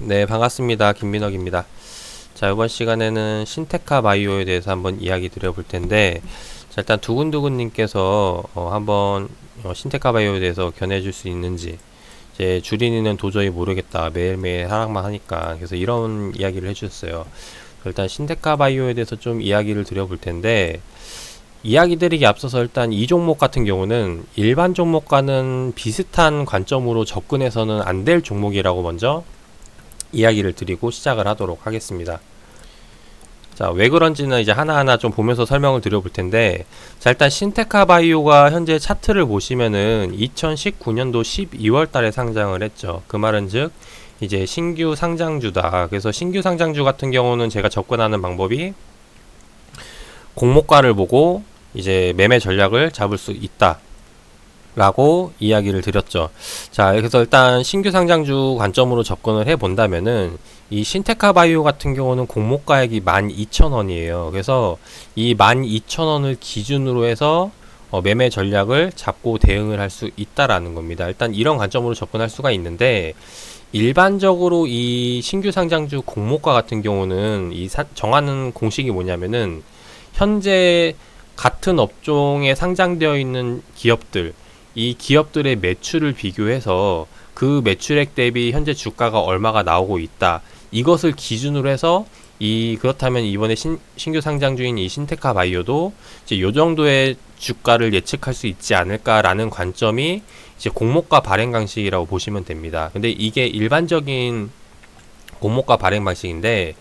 네, 반갑습니다. 김민혁입니다. 자, 이번 시간에는 신테카 바이오에 대해서 한번 이야기 드려볼 텐데, 자, 일단 두근두근님께서 한번 신테카 바이오에 대해서 견해줄 수 있는지, 이제 주린이는 도저히 모르겠다. 매일매일 하락만 하니까. 그래서 이런 이야기를 해주셨어요. 일단 신테카 바이오에 대해서 좀 이야기를 드려볼 텐데, 이야기 드리기 앞서서 일단 이 종목 같은 경우는 일반 종목과는 비슷한 관점으로 접근해서는 안 될 종목이라고 먼저 이야기를 드리고 시작을 하도록 하겠습니다. 자, 왜 그런지는 이제 하나하나 좀 보면서 설명을 드려볼 텐데, 자, 일단 신테카 바이오가 현재 차트를 보시면은 2019년도 12월 달에 상장을 했죠. 그 말은 즉, 이제 신규 상장주다. 그래서 신규 상장주 같은 경우는 제가 접근하는 방법이 공모가를 보고 이제 매매 전략을 잡을 수 있다. 라고 이야기를 드렸죠. 자, 그래서 일단 신규 상장주 관점으로 접근을 해 본다면은 이 신테카 바이오 같은 경우는 공모가액이 12,000원이에요. 그래서 이 12,000원을 기준으로 해서 매매 전략을 잡고 대응을 할 수 있다라는 겁니다. 일단 이런 관점으로 접근할 수가 있는데, 일반적으로 이 신규 상장주 공모가 같은 경우는 정하는 공식이 뭐냐면은 현재 같은 업종에 상장되어 있는 기업들, 이 기업들의 매출을 비교해서 그 매출액 대비 현재 주가가 얼마가 나오고 있다. 이것을 기준으로 해서 그렇다면 이번에 신규 상장주인 이 신테카 바이오도 이제 요 정도의 주가를 예측할 수 있지 않을까라는 관점이 이제 공모가 발행 방식이라고 보시면 됩니다. 근데 이게 일반적인 공모가 발행 방식인데,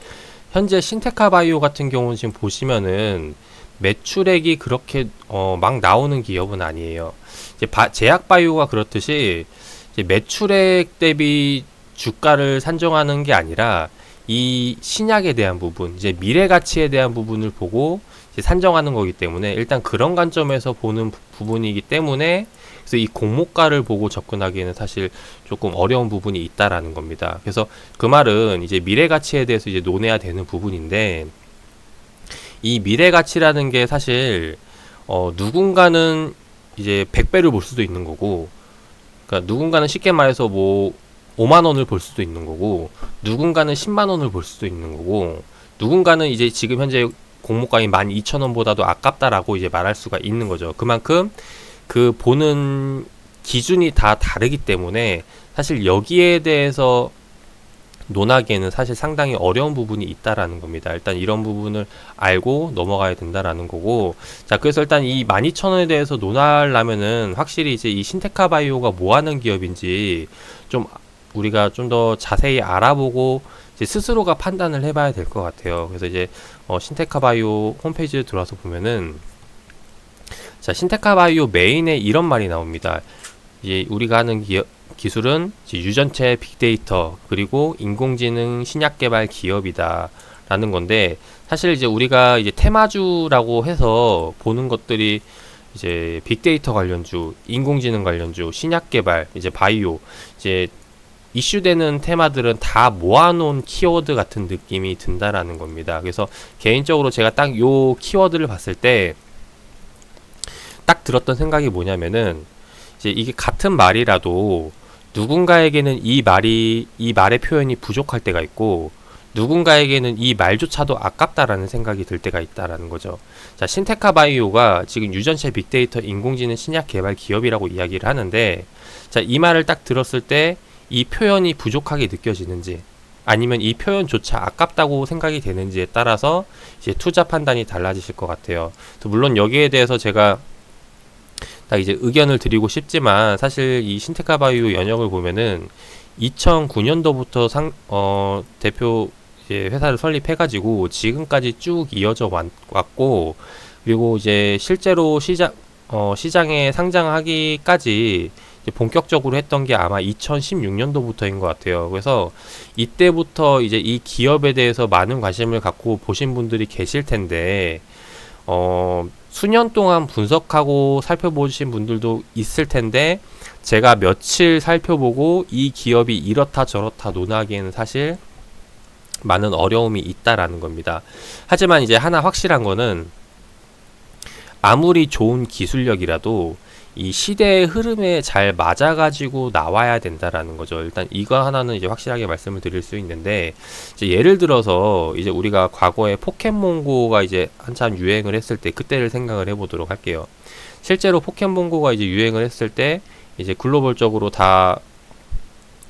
현재 신테카 바이오 같은 경우는 지금 보시면은 매출액이 그렇게 막 나오는 기업은 아니에요. 이제 제약 바이오가 그렇듯이 이제 매출액 대비 주가를 산정하는 게 아니라 이 신약에 대한 부분, 이제 미래 가치에 대한 부분을 보고 이제 산정하는 거기 때문에, 일단 그런 관점에서 보는 부분이기 때문에, 그래서 이 공모가를 보고 접근하기에는 사실 조금 어려운 부분이 있다라는 겁니다. 그래서 그 말은 이제 미래 가치에 대해서 이제 논해야 되는 부분인데, 이 미래 가치라는 게 사실 누군가는 이제 100배를 볼 수도 있는 거고, 그러니까 누군가는 쉽게 말해서 뭐 5만 원을 볼 수도 있는 거고, 누군가는 10만 원을 볼 수도 있는 거고, 누군가는 이제 지금 현재 공모가인 12,000원보다도 아깝다라고 이제 말할 수가 있는 거죠. 그만큼 그 보는 기준이 다 다르기 때문에 사실 여기에 대해서 논하기에는 사실 상당히 어려운 부분이 있다라는 겁니다. 일단 이런 부분을 알고 넘어가야 된다라는 거고, 자, 그래서 일단 이 12,000원에 대해서 논하려면은 확실히 이제 이 신테카 바이오가 뭐 하는 기업인지 좀 우리가 좀 더 자세히 알아보고 이제 스스로가 판단을 해봐야 될 것 같아요. 그래서 이제 신테카 바이오 홈페이지에 들어와서 보면은, 자, 신테카 바이오 메인에 이런 말이 나옵니다. 이제 우리가 하는 기술은 유전체 빅데이터 그리고 인공지능 신약 개발 기업이다 라는 건데, 사실 이제 우리가 이제 테마주라고 해서 보는 것들이 이제 빅데이터 관련주, 인공지능 관련주, 신약 개발, 이제 바이오, 이제 이슈되는 테마들은 다 모아놓은 키워드 같은 느낌이 든다라는 겁니다. 그래서 개인적으로 제가 딱 요 키워드를 봤을 때 딱 들었던 생각이 뭐냐면은, 이제 이게 같은 말이라도 누군가에게는 이 말의 표현이 부족할 때가 있고, 누군가에게는 이 말조차도 아깝다라는 생각이 들 때가 있다라는 거죠. 자, 신테카 바이오가 지금 유전체 빅데이터 인공지능 신약 개발 기업이라고 이야기를 하는데, 자, 이 말을 딱 들었을 때 이 표현이 부족하게 느껴지는지, 아니면 이 표현조차 아깝다고 생각이 되는지에 따라서 이제 투자 판단이 달라지실 것 같아요. 물론 여기에 대해서 제가 딱 이제 의견을 드리고 싶지만, 사실 이 신테카 바이오 연영을 보면은 2009년도부터 대표 이제 회사를 설립해가지고 지금까지 쭉 이어져 왔고, 그리고 이제 실제로 시장에 상장하기까지 이제 본격적으로 했던 게 아마 2016년도부터인 것 같아요. 그래서 이때부터 이제 이 기업에 대해서 많은 관심을 갖고 보신 분들이 계실 텐데, 수년 동안 분석하고 살펴보신 분들도 있을 텐데, 제가 며칠 살펴보고 이 기업이 이렇다 저렇다 논하기에는 사실 많은 어려움이 있다라는 겁니다. 하지만 이제 하나 확실한 거는, 아무리 좋은 기술력이라도 이 시대의 흐름에 잘 맞아가지고 나와야 된다라는 거죠. 일단 이거 하나는 이제 확실하게 말씀을 드릴 수 있는데, 이제 예를 들어서 이제 우리가 과거에 포켓몬고가 이제 한참 유행을 했을 때 그때를 생각을 해보도록 할게요. 실제로 포켓몬고가 이제 유행을 했을 때 이제 글로벌적으로 다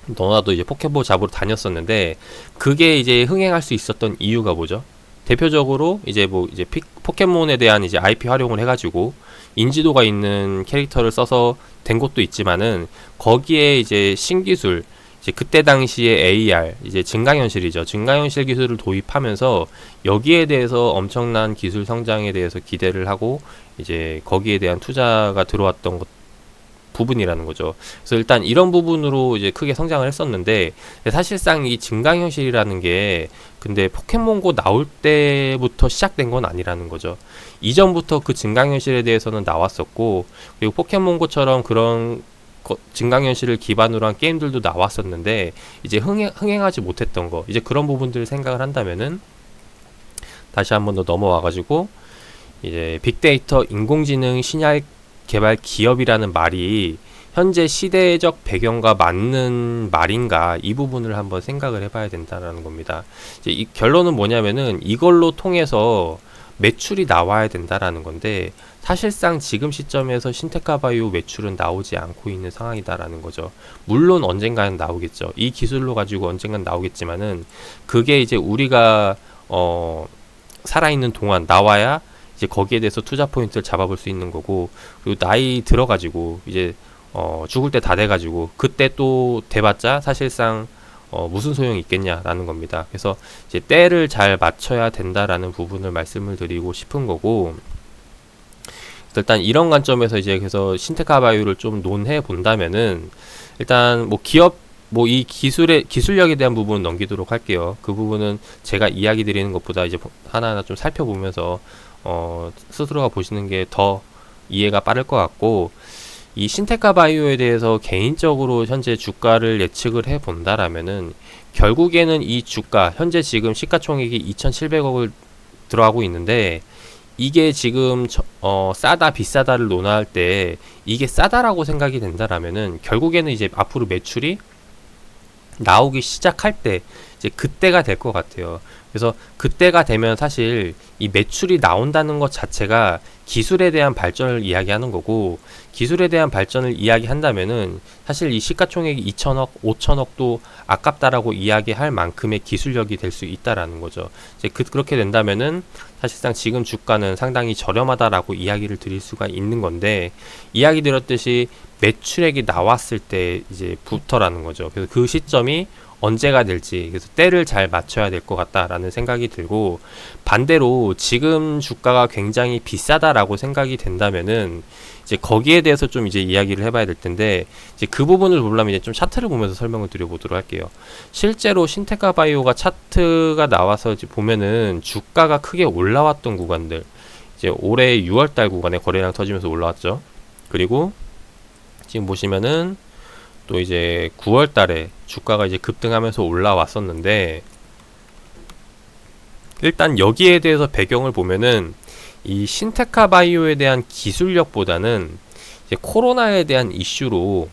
너나도 이제 포켓몬 잡으러 다녔었는데, 그게 이제 흥행할 수 있었던 이유가 뭐죠? 대표적으로 이제 뭐 이제 포켓몬에 대한 이제 IP 활용을 해가지고 인지도가 있는 캐릭터를 써서 된 것도 있지만은, 거기에 이제 신기술, 이제 그때 당시에 AR, 이제 증강현실이죠. 증강현실 기술을 도입하면서 여기에 대해서 엄청난 기술 성장에 대해서 기대를 하고 이제 거기에 대한 투자가 들어왔던 것 부분이라는 거죠. 그래서 일단 이런 부분으로 이제 크게 성장을 했었는데, 사실상 이 증강현실이라는 게 근데 포켓몬고 나올 때부터 시작된 건 아니라는 거죠. 이전부터 그 증강현실에 대해서는 나왔었고, 그리고 포켓몬고처럼 그런 증강현실을 기반으로 한 게임들도 나왔었는데, 이제 흥행하지 못했던 거, 이제 그런 부분들을 생각을 한다면은 다시 한번 더 넘어와가지고 이제 빅데이터 인공지능 신약 개발 기업이라는 말이 현재 시대적 배경과 맞는 말인가, 이 부분을 한번 생각을 해봐야 된다는 겁니다. 이제 이 결론은 뭐냐면은 이걸로 통해서 매출이 나와야 된다라는 건데, 사실상 지금 시점에서 신테카바이오 매출은 나오지 않고 있는 상황이다라는 거죠. 물론 언젠가는 나오겠죠. 이 기술로 가지고 언젠간 나오겠지만은, 그게 이제 우리가 살아있는 동안 나와야 이제 거기에 대해서 투자 포인트를 잡아볼 수 있는 거고, 그리고 나이 들어가지고 이제 죽을 때 다 돼가지고 그때 또 돼봤자 사실상 무슨 소용이 있겠냐라는 겁니다. 그래서 이제 때를 잘 맞춰야 된다라는 부분을 말씀을 드리고 싶은 거고, 일단 이런 관점에서 이제 그래서 신테카바이오를 좀 논해 본다면은, 일단 뭐 기업 뭐 이 기술력에 대한 부분은 넘기도록 할게요. 그 부분은 제가 이야기 드리는 것보다 이제 하나하나 좀 살펴보면서 스스로가 보시는 게 더 이해가 빠를 것 같고, 이 신테카 바이오에 대해서 개인적으로 현재 주가를 예측을 해 본다라면은, 결국에는 이 주가 현재 지금 시가총액이 2,700억을 들어가고 있는데, 이게 지금 싸다 비싸다를 논할 때 이게 싸다라고 생각이 된다라면은, 결국에는 이제 앞으로 매출이 나오기 시작할 때 이제 그때가 될 것 같아요. 그래서 그때가 되면 사실 이 매출이 나온다는 것 자체가 기술에 대한 발전을 이야기하는 거고, 기술에 대한 발전을 이야기한다면은 사실 이 시가총액이 2천억, 5천억도 아깝다라고 이야기할 만큼의 기술력이 될 수 있다라는 거죠. 이제 그렇게 된다면은 사실상 지금 주가는 상당히 저렴하다라고 이야기를 드릴 수가 있는 건데, 이야기 드렸듯이 매출액이 나왔을 때 이제 부터라는 거죠. 그래서 그 시점이 언제가 될지, 그래서 때를 잘 맞춰야 될 것 같다라는 생각이 들고, 반대로 지금 주가가 굉장히 비싸다라고 생각이 된다면은 이제 거기에 대해서 좀 이제 이야기를 해봐야 될 텐데, 이제 그 부분을 보려면 이제 좀 차트를 보면서 설명을 드려보도록 할게요. 실제로 신테카 바이오가 차트가 나와서 이제 보면은 주가가 크게 올라왔던 구간들, 이제 올해 6월달 구간에 거래량 터지면서 올라왔죠. 그리고 지금 보시면은 또 이제 9월 달에 주가가 이제 급등하면서 올라왔었는데, 일단 여기에 대해서 배경을 보면은 이 신테카 바이오에 대한 기술력보다는 이제 코로나에 대한 이슈로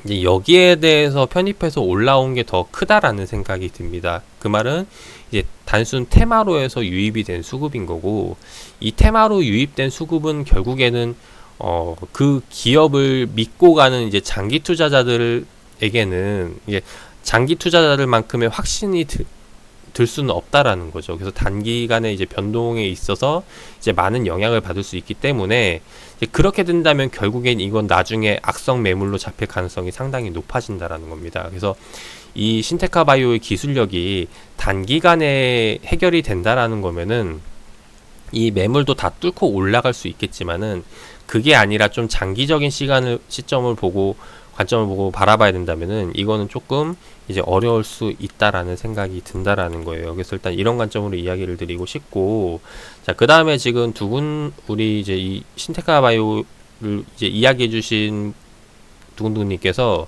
이제 여기에 대해서 편입해서 올라온 게 더 크다라는 생각이 듭니다. 그 말은 이제 단순 테마로에서 유입이 된 수급인 거고, 이 테마로 유입된 수급은 결국에는 그 기업을 믿고 가는 이제 장기 투자자들에게는 이게 장기 투자자들만큼의 확신이 들 수는 없다라는 거죠. 그래서 단기간에 이제 변동에 있어서 이제 많은 영향을 받을 수 있기 때문에, 이제 그렇게 된다면 결국엔 이건 나중에 악성 매물로 잡힐 가능성이 상당히 높아진다라는 겁니다. 그래서 이 신테카 바이오의 기술력이 단기간에 해결이 된다라는 거면은 이 매물도 다 뚫고 올라갈 수 있겠지만은, 그게 아니라 좀 장기적인 시점을 보고 관점을 보고 바라봐야 된다면은 이거는 조금 이제 어려울 수 있다라는 생각이 든다라는 거예요. 그래서 일단 이런 관점으로 이야기를 드리고 싶고, 자, 그 다음에 지금 두 분 우리 이제 이 신테카 바이오를 이제 이야기해 주신 두근두근님께서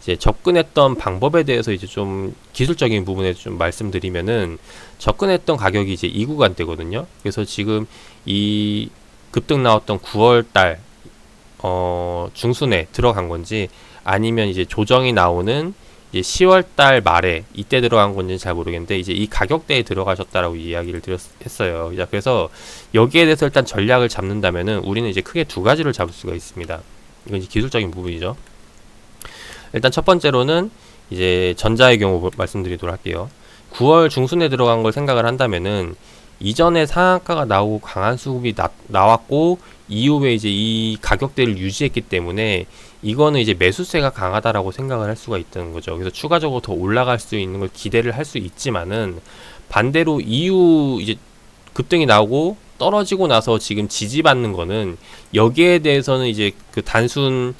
이제 접근했던 방법에 대해서 이제 좀 기술적인 부분에 좀 말씀드리면은, 접근했던 가격이 이제 이 구간대거든요. 그래서 지금 이 급등 나왔던 9월 달 중순에 들어간 건지 아니면 이제 조정이 나오는 이제 10월 달 말에 이때 들어간 건지는 잘 모르겠는데 이제 이 가격대에 들어가셨다라고 이야기를 했어요. 그래서 여기에 대해서 일단 전략을 잡는다면은 우리는 이제 크게 두 가지를 잡을 수가 있습니다. 이건 이제 기술적인 부분이죠. 일단 첫 번째로는 이제 전자의 경우 말씀드리도록 할게요. 9월 중순에 들어간 걸 생각을 한다면은 이전에 상한가가 나오고 강한 수급이 나왔고 이후에 이제 이 가격대를 유지했기 때문에 이거는 이제 매수세가 강하다라고 생각을 할 수가 있다는 거죠. 그래서 추가적으로 더 올라갈 수 있는 걸 기대를 할 수 있지만은 반대로 이후 이제 급등이 나오고 떨어지고 나서 지금 지지받는 거는 여기에 대해서는 이제 그 단순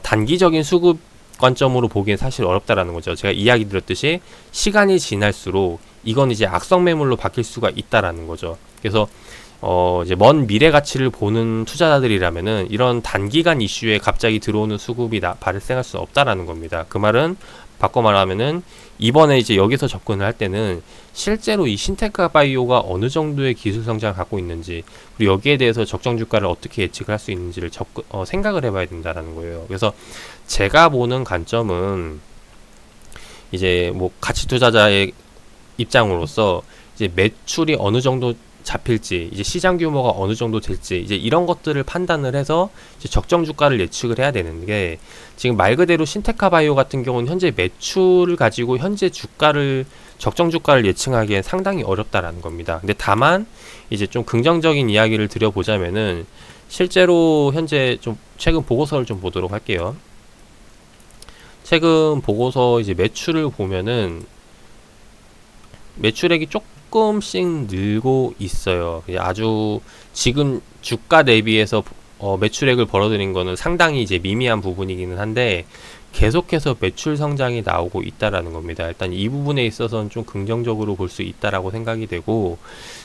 단기적인 수급 관점으로 보기엔 사실 어렵다라는 거죠. 제가 이야기 드렸듯이 시간이 지날수록 이건 이제 악성 매물로 바뀔 수가 있다라는 거죠. 그래서 이제 먼 미래 가치를 보는 투자자들이라면은 이런 단기간 이슈에 갑자기 들어오는 수급이 발생할 수 없다라는 겁니다. 그 말은 바꿔 말하면은 이번에 이제 여기서 접근을 할 때는 실제로 이 신테크 바이오가 어느 정도의 기술 성장을 갖고 있는지 그리고 여기에 대해서 적정 주가를 어떻게 예측을 할 수 있는지를 생각을 해봐야 된다라는 거예요. 그래서 제가 보는 관점은 이제 뭐 가치 투자자의 입장으로서 이제 매출이 어느 정도 잡힐지 이제 시장 규모가 어느 정도 될지 이제 이런 것들을 판단을 해서 이제 적정 주가를 예측을 해야 되는 게 지금 말 그대로 신테카 바이오 같은 경우는 현재 매출을 가지고 현재 주가를 적정 주가를 예측하기엔 상당히 어렵다라는 겁니다. 근데 다만 이제 좀 긍정적인 이야기를 드려보자면은 실제로 현재 좀 최근 보고서를 좀 보도록 할게요. 최근 보고서 이제 매출을 보면은 매출액이 조금씩 늘고 있어요. 아주 지금 주가 대비해서 매출액을 벌어들인 거는 상당히 이제 미미한 부분이기는 한데 계속해서 매출 성장이 나오고 있다라는 겁니다. 일단 이 부분에 있어서는 좀 긍정적으로 볼 수 있다라고 생각이 되고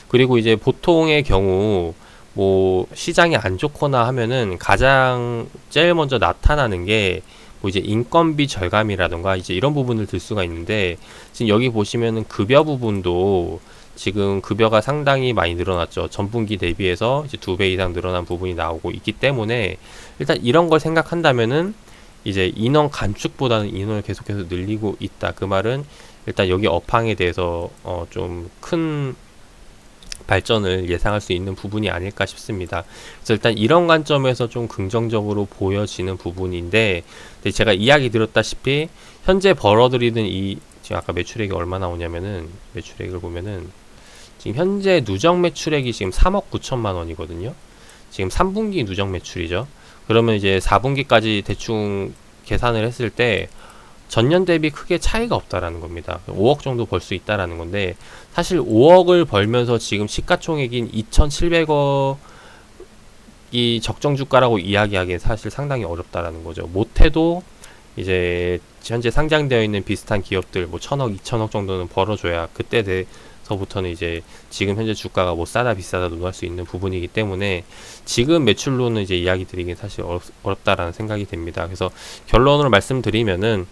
그리고 이제 보통의 경우 뭐 시장이 안 좋거나 하면은 가장 제일 먼저 나타나는 게 뭐 이제 인건비 절감이라던가 이제 이런 부분을 들 수가 있는데 지금 여기 보시면은 급여 부분도 지금 급여가 상당히 많이 늘어났죠. 전분기 대비해서 이제 2배 이상 늘어난 부분이 나오고 있기 때문에 일단 이런 걸 생각한다면은 이제 인원 감축보다는 인원을 계속해서 늘리고 있다. 그 말은 일단 여기 업황에 대해서 좀 큰 발전을 예상할 수 있는 부분이 아닐까 싶습니다. 그래서 일단 이런 관점에서 좀 긍정적으로 보여지는 부분인데 제가 이야기 드렸다시피 현재 벌어들이는 이 지금 아까 매출액이 얼마 나오냐면은 매출액을 보면은 지금 현재 누적 매출액이 지금 3억 9천만 원이거든요. 지금 3분기 누적 매출이죠. 그러면 이제 4분기까지 대충 계산을 했을 때 전년 대비 크게 차이가 없다라는 겁니다. 5억 정도 벌 수 있다라는 건데 사실 5억을 벌면서 지금 시가총액인 2,700억이 적정 주가라고 이야기하기엔 사실 상당히 어렵다라는 거죠. 못해도 이제 현재 상장되어 있는 비슷한 기업들 뭐 1,000억, 2,000억 정도는 벌어줘야 그때 서부터는 이제 지금 현재 주가가 뭐 싸다 비싸다 논할 수 있는 부분이기 때문에 지금 매출로는 이제 이야기 드리긴 사실 어렵다라는 생각이 됩니다. 그래서 결론으로 말씀드리면은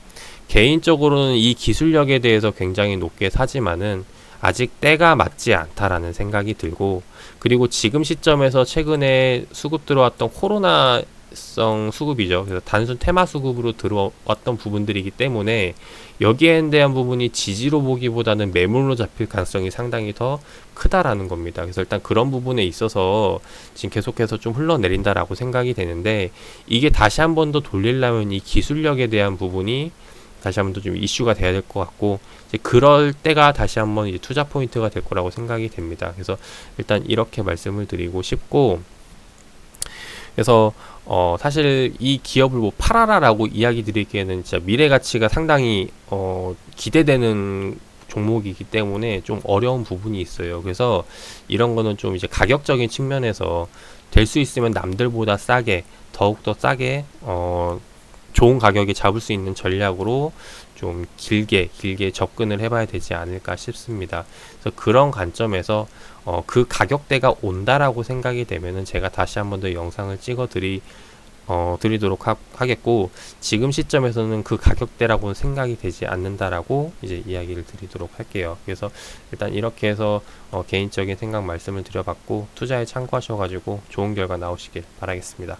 개인적으로는 이 기술력에 대해서 굉장히 높게 사지만은 아직 때가 맞지 않다라는 생각이 들고 그리고 지금 시점에서 최근에 수급 들어왔던 코로나성 수급이죠. 그래서 단순 테마 수급으로 들어왔던 부분들이기 때문에 여기에 대한 부분이 지지로 보기보다는 매물로 잡힐 가능성이 상당히 더 크다라는 겁니다. 그래서 일단 그런 부분에 있어서 지금 계속해서 좀 흘러내린다라고 생각이 되는데 이게 다시 한 번 더 돌리려면 이 기술력에 대한 부분이 다시 한번 더 좀 이슈가 돼야 될 것 같고 이제 그럴 때가 다시 한번 이제 투자 포인트가 될 거라고 생각이 됩니다. 그래서 일단 이렇게 말씀을 드리고 싶고 그래서 사실 이 기업을 뭐 팔아라라고 이야기 드리기에는 진짜 미래 가치가 상당히 기대되는 종목이기 때문에 좀 어려운 부분이 있어요. 그래서 이런 거는 좀 이제 가격적인 측면에서 될 수 있으면 남들보다 싸게 더욱더 싸게 좋은 가격에 잡을 수 있는 전략으로 좀 길게 접근을 해봐야 되지 않을까 싶습니다. 그래서 그런 관점에서 그 가격대가 온다라고 생각이 되면은 제가 다시 한번 더 영상을 찍어 드리도록 하겠고 지금 시점에서는 그 가격대라고는 생각이 되지 않는다라고 이제 이야기를 드리도록 할게요. 그래서 일단 이렇게 해서 개인적인 생각 말씀을 드려봤고 투자에 참고하셔가지고 좋은 결과 나오시길 바라겠습니다.